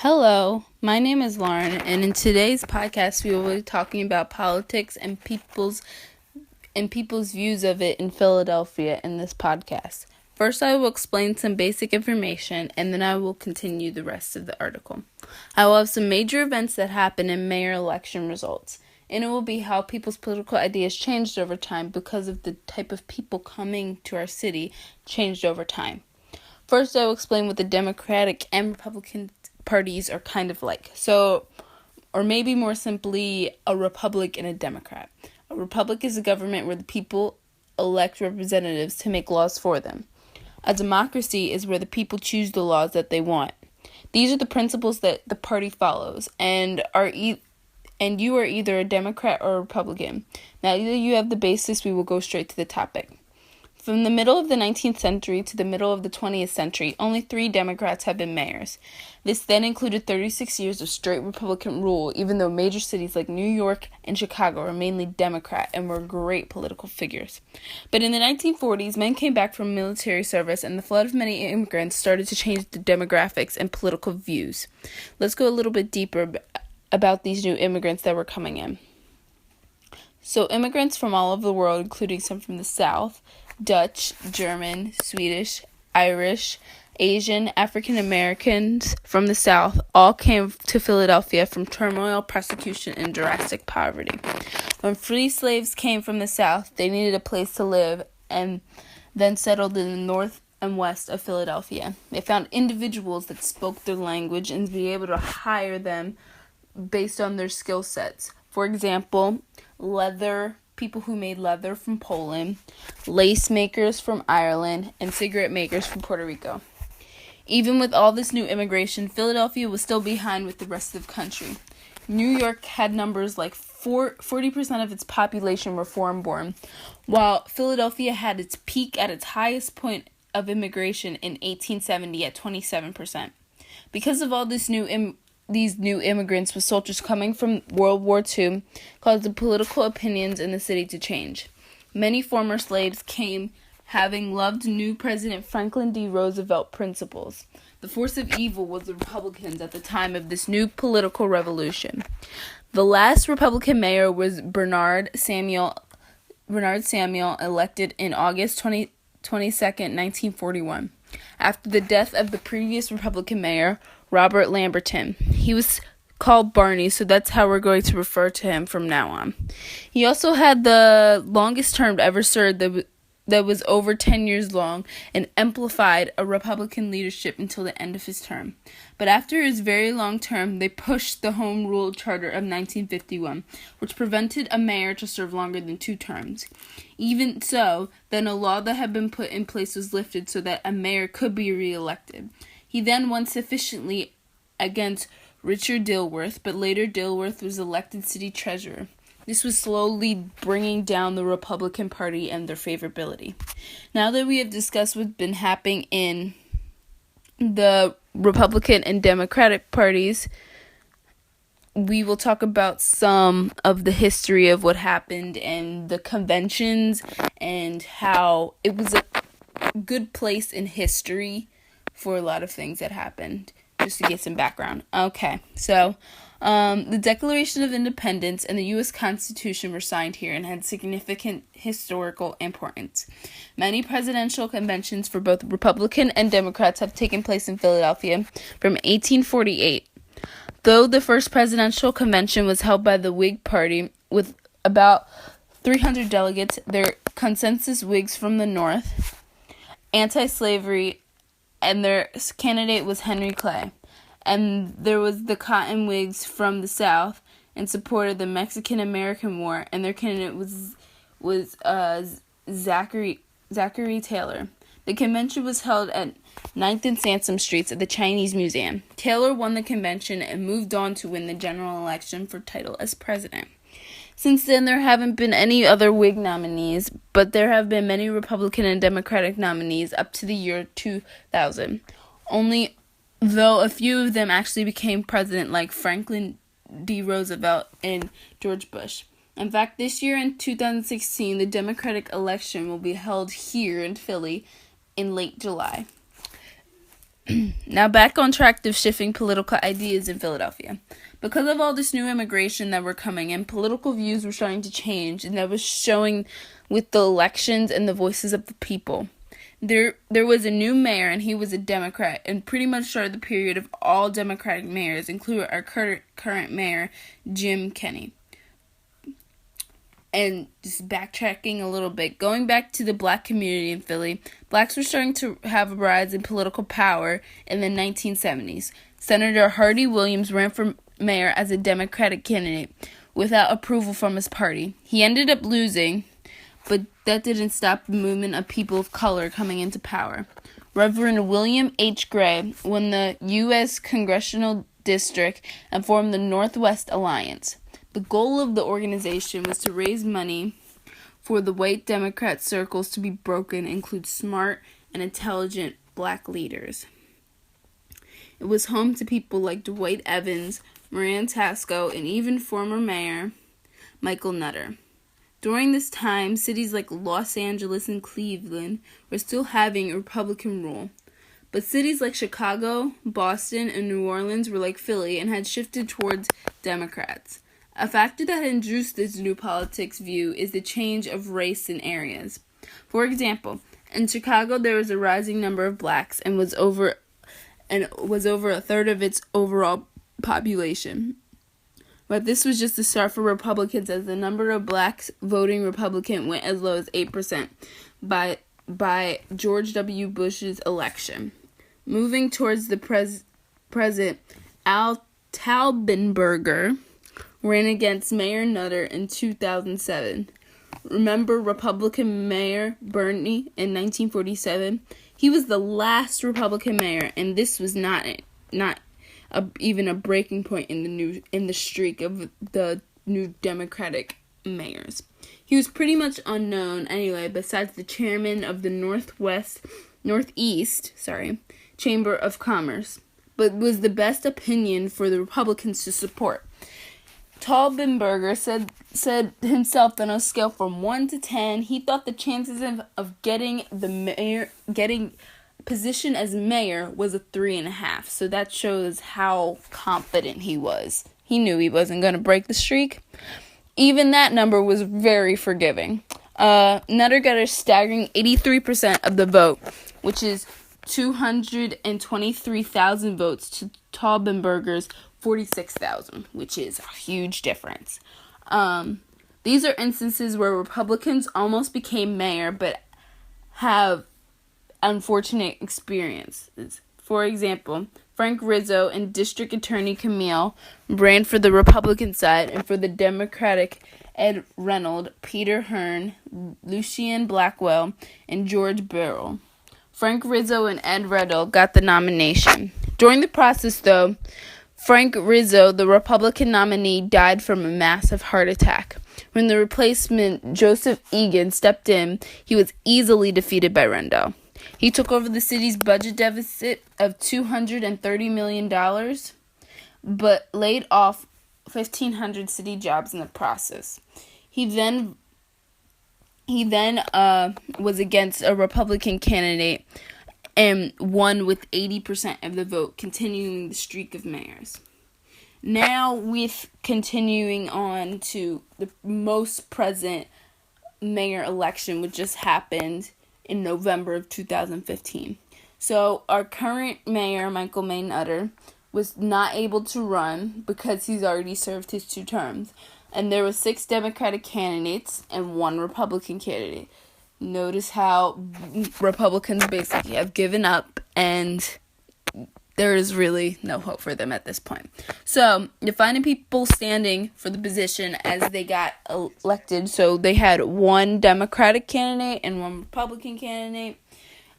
Hello, my name is Lauryn, and in today's podcast, we will be talking about politics and people's views of it in Philadelphia in this podcast. First, I will explain some basic information, and then I will continue the rest of the article. I will have some major events that happen in mayor election results, and it will be how people's political ideas changed over time because of the type of people coming to our city changed over time. First, I will explain what the Democratic and Republican parties are kind of like. Or maybe more simply, a Republic and a Democrat. A Republic is a government where the people elect representatives to make laws for them. A democracy is where the people choose the laws that they want. These are the principles that the party follows, and you are either a Democrat or a Republican. Now that you have the basis, we will go straight to the topic. From the middle of the 19th century to the middle of the 20th century, only 3 Democrats have been mayors. This then included 36 years of straight Republican rule, even though major cities like New York and Chicago were mainly Democrat and were great political figures. But in the 1940s, men came back from military service, and the flood of many immigrants started to change the demographics and political views. Let's go a little bit deeper about these new immigrants that were coming in. So immigrants from all over the world, including some from the South, Dutch, German, Swedish, Irish, Asian, African Americans from the South all came to Philadelphia from turmoil, persecution, and drastic poverty. When free slaves came from the South, they needed a place to live and then settled in the north and west of Philadelphia. They found individuals that spoke their language and be able to hire them based on their skill sets. For example, people who made leather from Poland, lace makers from Ireland, and cigarette makers from Puerto Rico. Even with all this new immigration, Philadelphia was still behind with the rest of the country. New York had numbers like 40% of its population were foreign-born, while Philadelphia had its peak at its highest point of immigration in 1870 at 27%. Because of all these new immigrants with soldiers coming from World War II caused the political opinions in the city to change. Many former slaves came having loved new President Franklin D. Roosevelt principles. The force of evil was the Republicans at the time of this new political revolution. The last Republican mayor was Bernard Samuel, elected in August 22nd, 1941. After the death of the previous Republican mayor, Robert Lamberton. He was called Barney, so that's how we're going to refer to him from now on. He also had the longest term ever served that was over 10 years long and amplified a Republican leadership until the end of his term. But after his very long term, they pushed the Home Rule Charter of 1951, which prevented a mayor to serve longer than 2 terms. Even so, then a law that had been put in place was lifted so that a mayor could be reelected. He then won sufficiently against Richard Dilworth, but later Dilworth was elected city treasurer. This was slowly bringing down the Republican Party and their favorability. Now that we have discussed what's been happening in the Republican and Democratic parties, we will talk about some of the history of what happened and the conventions and how it was a good place in history for a lot of things that happened, just to get some background. Okay, so the Declaration of Independence and the U.S. Constitution were signed here and had significant historical importance. Many presidential conventions for both Republican and Democrats have taken place in Philadelphia from 1848. Though the first presidential convention was held by the Whig Party with about 300 delegates, their consensus Whigs from the North, anti-slavery, and their candidate was Henry Clay. And there was the Cotton Whigs from the South and supported the Mexican-American War, and their candidate was Zachary Taylor. The convention was held at 9th and Sansom Streets at the Chinese Museum. Taylor won the convention and moved on to win the general election for title as president. Since then, there haven't been any other Whig nominees, but there have been many Republican and Democratic nominees up to the year 2000. Only though a few of them actually became president, like Franklin D. Roosevelt and George Bush. In fact, this year in 2016, the Democratic election will be held here in Philly in late July. Now back on track to shifting political ideas in Philadelphia. Because of all this new immigration that were coming in, political views were starting to change, and that was showing with the elections and the voices of the people. There was a new mayor, and he was a Democrat, and pretty much started the period of all Democratic mayors, including our current mayor, Jim Kenney. And just backtracking a little bit, going back to the black community in Philly, blacks were starting to have a rise in political power in the 1970s. Senator Hardy Williams ran for mayor as a Democratic candidate without approval from his party. He ended up losing, but that didn't stop the movement of people of color coming into power. Reverend William H. Gray won the U.S. Congressional District and formed the Northwest Alliance. The goal of the organization was to raise money for the white Democrat circles to be broken and include smart and intelligent black leaders. It was home to people like Dwight Evans, Moran Tasco, and even former mayor Michael Nutter. During this time, cities like Los Angeles and Cleveland were still having a Republican rule. But cities like Chicago, Boston, and New Orleans were like Philly and had shifted towards Democrats. A factor that introduced this new politics view is the change of race in areas. For example, in Chicago there was a rising number of blacks and was over a third of its overall population. But this was just the start for Republicans, as the number of blacks voting Republican went as low as 8% by George W. Bush's election. Moving towards the present, Al Taubenberger ran against Mayor Nutter in 2007. Remember Republican Mayor Bernie in 1947? He was the last Republican mayor, and this was not even a breaking point in the streak of the new Democratic mayors. He was pretty much unknown anyway, besides the chairman of the Northeast Chamber of Commerce, but was the best opinion for the Republicans to support. Taubenberger said himself that on a scale from 1 to 10, he thought the chances of getting position as mayor was a 3.5. So that shows how confident he was. He knew he wasn't going to break the streak. Even that number was very forgiving. Nutter got a staggering 83% of the vote, which is 223,000 votes to Taubenberger's 46,000, which is a huge difference. These are instances where Republicans almost became mayor, but have unfortunate experiences. For example, Frank Rizzo and District Attorney Camille ran for the Republican side, and for the Democratic, Ed Reynolds, Peter Hearn, Lucien Blackwell, and George Burrell. Frank Rizzo and Ed Reynolds got the nomination. During the process, though, Frank Rizzo, the Republican nominee, died from a massive heart attack. When the replacement, Joseph Egan, stepped in, he was easily defeated by Rendell. He took over the city's budget deficit of $230 million, but laid off 1,500 city jobs in the process. He then was against a Republican candidate and won with 80% of the vote, continuing the streak of mayors. Now, with continuing on to the most present mayor election, which just happened in November of 2015. So, our current mayor, Michael Nutter, was not able to run because he's already served his 2 terms. And there were 6 Democratic candidates and 1 Republican candidate. Notice how Republicans basically have given up, and there is really no hope for them at this point. So, you're finding people standing for the position as they got elected. So, they had 1 Democratic candidate and 1 Republican candidate.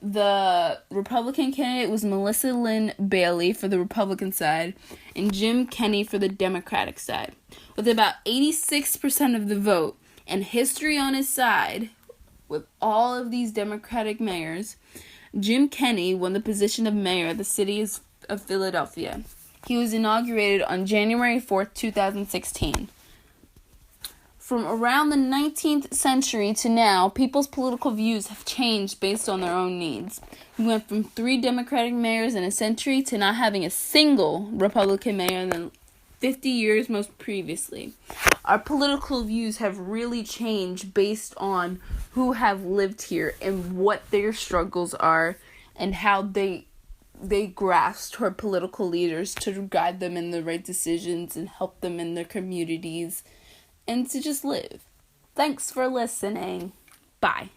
The Republican candidate was Melissa Lynn Bailey for the Republican side and Jim Kenney for the Democratic side. With about 86% of the vote and history on his side, with all of these Democratic mayors, Jim Kenney won the position of mayor of the city of Philadelphia. He was inaugurated on January 4th, 2016. From around the 19th century to now, people's political views have changed based on their own needs. We went from 3 Democratic mayors in a century to not having a single Republican mayor in the 50 years most previously. Our political views have really changed based on who have lived here and what their struggles are and how they grasp toward political leaders to guide them in the right decisions and help them in their communities and to just live. Thanks for listening. Bye.